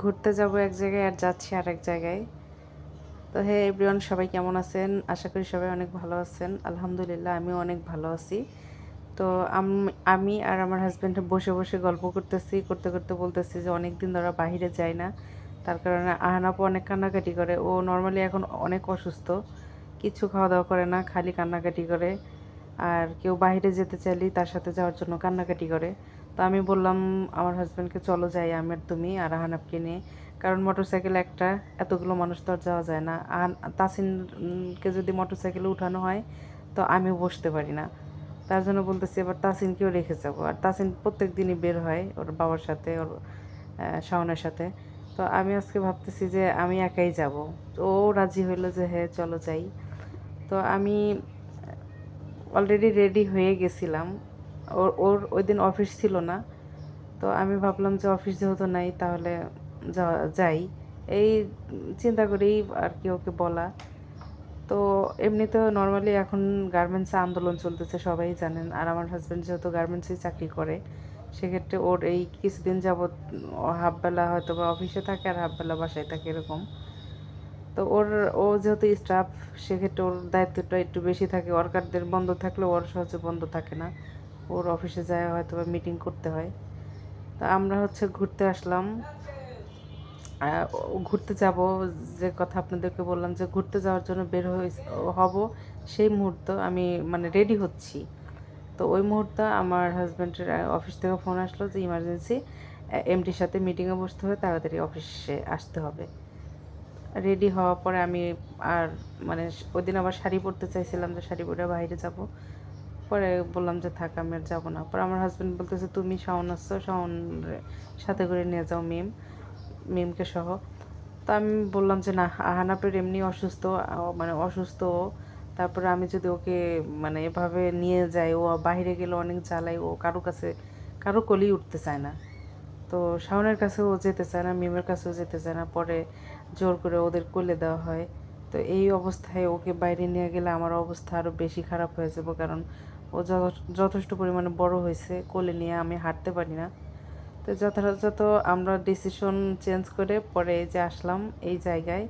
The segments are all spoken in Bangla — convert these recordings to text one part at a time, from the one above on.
ঘুরতে যাব এক জায়গায় আর যাচ্ছি আরেক জায়গায়। তো হে এভরিওয়ান, সবাই কেমন আছেন? আশা করি সবাই অনেক ভালো আছেন। আলহামদুলিল্লাহ আমিও অনেক ভালো আছি। তো আমি আর আমার হাজব্যান্ড বসে বসে গল্প করতেছি, করতে করতে বলতেছি যে অনেক দিন ধরে বাহিরে যাই না, তার কারণে আহানাপু অনেক কান্নাকাটি করে। ও নর্মালি এখন অনেক অসুস্থ, কিছু খাওয়া দাওয়া করে না, খালি কান্নাকাটি করে। আর কেউ বাইরে যেতে চাইলেই তার সাথে যাওয়ার জন্য কান্নাকাটি করে। তো আমি বললাম আমার হাজব্যান্ডকে, চলো যাই আমি আর তুমি আর আহানাপকে নিয়ে, কারণ মোটরসাইকেল একটা, এতগুলো মানুষ তো আর যাওয়া যায় না। আর তাসিনকে যদি মোটরসাইকেলে উঠানো হয় তো আমিও বসতে পারি না, তার জন্য বলতেছি এবার তাসিনকেও রেখে যাবো। আর তাসিন প্রত্যেক দিনই বের হয় ওর বাবার সাথে, ওর শাওনের সাথে। তো আমি আজকে ভাবতেছি যে আমি একাই যাব। ও রাজি হইলো যে হ্যাঁ চলো যাই। তো আমি অলরেডি রেডি হয়ে গেছিলাম। ওর ওর ওই দিন অফিস ছিল না, তো আমি ভাবলাম যে অফিস যেহেতু নাই তাহলে যাই, এই চিন্তা করেই আর কি ওকে বলা। তো এমনিতেও নর্মালি এখন গার্মেন্টসে আন্দোলন চলতেছে, সবাই জানেন। আর আমার হাজব্যান্ড যেহেতু গার্মেন্টসে চাকরি করে, সেক্ষেত্রে ওর এই কিছুদিন যাবৎ হাফবেলা হয়তো বা অফিসে থাকে আর হাফবেলা বাসায় থাকে এরকম। তো ও যেহেতু স্টাফ, সেক্ষেত্রে ওর দায়িত্বটা একটু বেশি থাকে। ওয়ার্কারদের বন্ধ থাকলে ওর সহজে বন্ধ থাকে না, ওর অফিসে যায় হয়তো বা মিটিং করতে হয়। তা আমরা হচ্ছে ঘুরতে আসলাম, ঘুরতে যাব। যে কথা আপনাদেরকে বললাম যে ঘুরতে যাওয়ার জন্য বের হব, সেই মুহূর্ত আমি মানে রেডি হচ্ছি। তো ওই মুহূর্তে আমার হাজব্যান্ডের অফিস থেকে ফোন আসলো যে ইমার্জেন্সি এমডির সাথে মিটিংয়ে বসতে হবে, তাড়াতাড়ি অফিসে আসতে হবে। রেডি হওয়ার পরে আমি আর মানে ওই দিন আবার শাড়ি পরতে চাইছিলাম, যে শাড়ি পরে বাইরে যাব। পরে বললাম যে থাক আমি আর যাবো না। পরে আমার হাজব্যান্ড বলতেছে তুমি শাওন আসছো, শাওন সাথে করে নিয়ে যাও মিমকে সহ। তো আমি বললাম যে না, আহানাপের এমনি অসুস্থ, মানে অসুস্থ ও। তারপরে আমি যদি ওকে মানে এভাবে নিয়ে যাই, ও বাইরে গেলে অনেক জ্বালাই, ও কারো কোলেই উঠতে চায় না। তো শাওনের কাছেও যেতে চায় না, মিমের কাছেও যেতে চায় না, পরে জোর করে ওদের কোলে দেওয়া হয়। তো এই অবস্থায় ওকে বাইরে নিয়ে গেলে আমার অবস্থা আরও বেশি খারাপ হয়ে যাবে, কারণ ও যথেষ্ট পরিমাণে বড় হয়েছে, কোলে নিয়ে আমি হাঁটতে পারি না। তো যথাযথ আমরা ডিসিশন চেঞ্জ করে পরে এই যে আসলাম এই জায়গায়।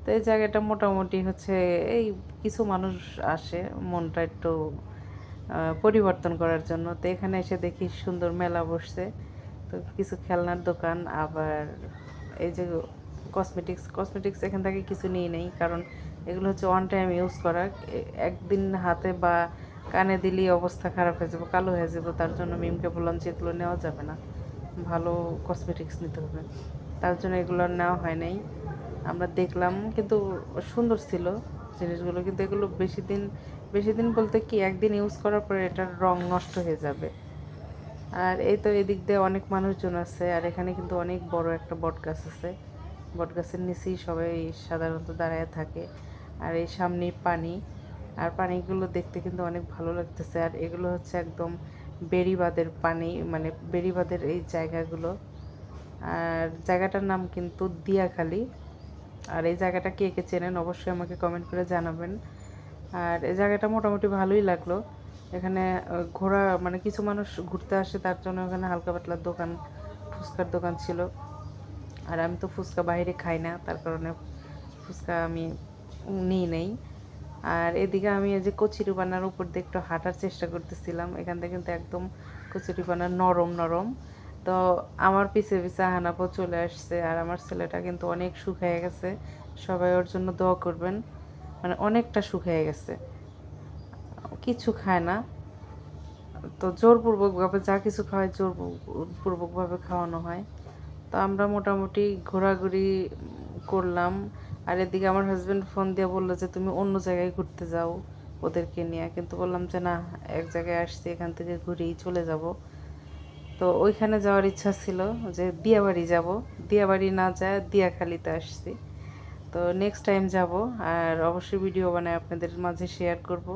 তো এই জায়গাটা মোটামুটি হচ্ছে, এই কিছু মানুষ আসে মনটা একটু পরিবর্তন করার জন্য। তো এখানে এসে দেখি সুন্দর মেলা বসছে, তো কিছু খেলনার দোকান, আবার এই যে কসমেটিক্স এখান থেকে কিছু নিয়ে নেই, কারণ এগুলো হচ্ছে ওয়ান টাইম ইউজ করা। একদিন হাতে বা কানে দিলেই অবস্থা খারাপ হয়ে যাবে, কালো হয়ে যাবে। তার জন্য মিমকে বললাম যে এগুলো নেওয়া যাবে না, ভালো কসমেটিক্স নিতে হবে। তার জন্য এগুলো আর নেওয়া হয় নাই। আমরা দেখলাম, কিন্তু সুন্দর ছিল জিনিসগুলো, কিন্তু এগুলো বেশি দিন বলতে কি একদিন ইউজ করার পরে এটার রং নষ্ট হয়ে যাবে। আর এই তো এদিক দিয়ে অনেক মানুষজন আছে, আর এখানে কিন্তু অনেক বড় একটা বট গাছ আছে। বট গাছের নিচেই সবাই সাধারণত দাঁড়ায় থাকে। আর এই সামনেই পানি, আর পানিগুলো দেখতে কিন্তু অনেক ভালো লাগতেছে। আর এগুলো হচ্ছে একদম বেড়িবাঁধের পানি, মানে বেড়িবাঁধের এই জায়গাগুলো। আর জায়গাটার নাম কিন্তু দিয়াখালী। আর এই জায়গাটা কে কে চেনেন অবশ্যই আমাকে কমেন্ট করে জানাবেন। আর এই জায়গাটা মোটামুটি ভালোই লাগলো। এখানে ঘোরা মানে কিছু মানুষ ঘুরতে আসে, তার জন্য ওখানে হালকা পাতলার দোকান, ফুচকার দোকান ছিল। আর আমি তো ফুচকা বাইরে খাই না, তার কারণে ফুচকা আমি নিই নেই। আর এদিকে আমি এই যে কচুরিপানার উপর দিয়ে একটু হাঁটার চেষ্টা করতেছিলাম, এখান থেকে কিন্তু একদম কচুরিপানা নরম নরম। তো আমার পিছে পিছে আহানাপও চলে আসছে, আর আমার ছেলেটা কিন্তু অনেক শুকিয়ে গেছে। সবাই ওর জন্য দোয়া করবেন, মানে অনেকটা শুকিয়ে গেছে, কিছু খায় না। তো জোরপূর্বকভাবে যা কিছু খাওয়ায় জোরপূর্বকভাবে খাওয়ানো হয়। তো আমরা মোটামুটি ঘোরাঘুরি করলাম। আর এদিকে আমার হাজব্যান্ড ফোন দিয়ে বললো যে তুমি অন্য জায়গায় ঘুরতে যাও ওদেরকে নিয়ে, কিন্তু বললাম যে না, এক জায়গায় আসছি, এখান থেকে ঘুরেই চলে যাব। তো ওইখানে যাওয়ার ইচ্ছা ছিল যে দিয়াবাড়ি যাব, দিয়াবাড়ি না যায় দিয়াখালিতে আসছি। তো নেক্সট টাইম যাব, আর অবশ্যই ভিডিও বানায় আপনাদের মাঝে শেয়ার করব।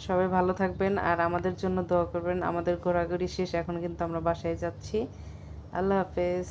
সবাই ভালো থাকবেন আর আমাদের জন্য দোয়া করবেন। আমাদের ঘোরাঘুরি শেষ, এখন কিন্তু আমরা বাসায় যাচ্ছি। আল্লাহ হাফেজ।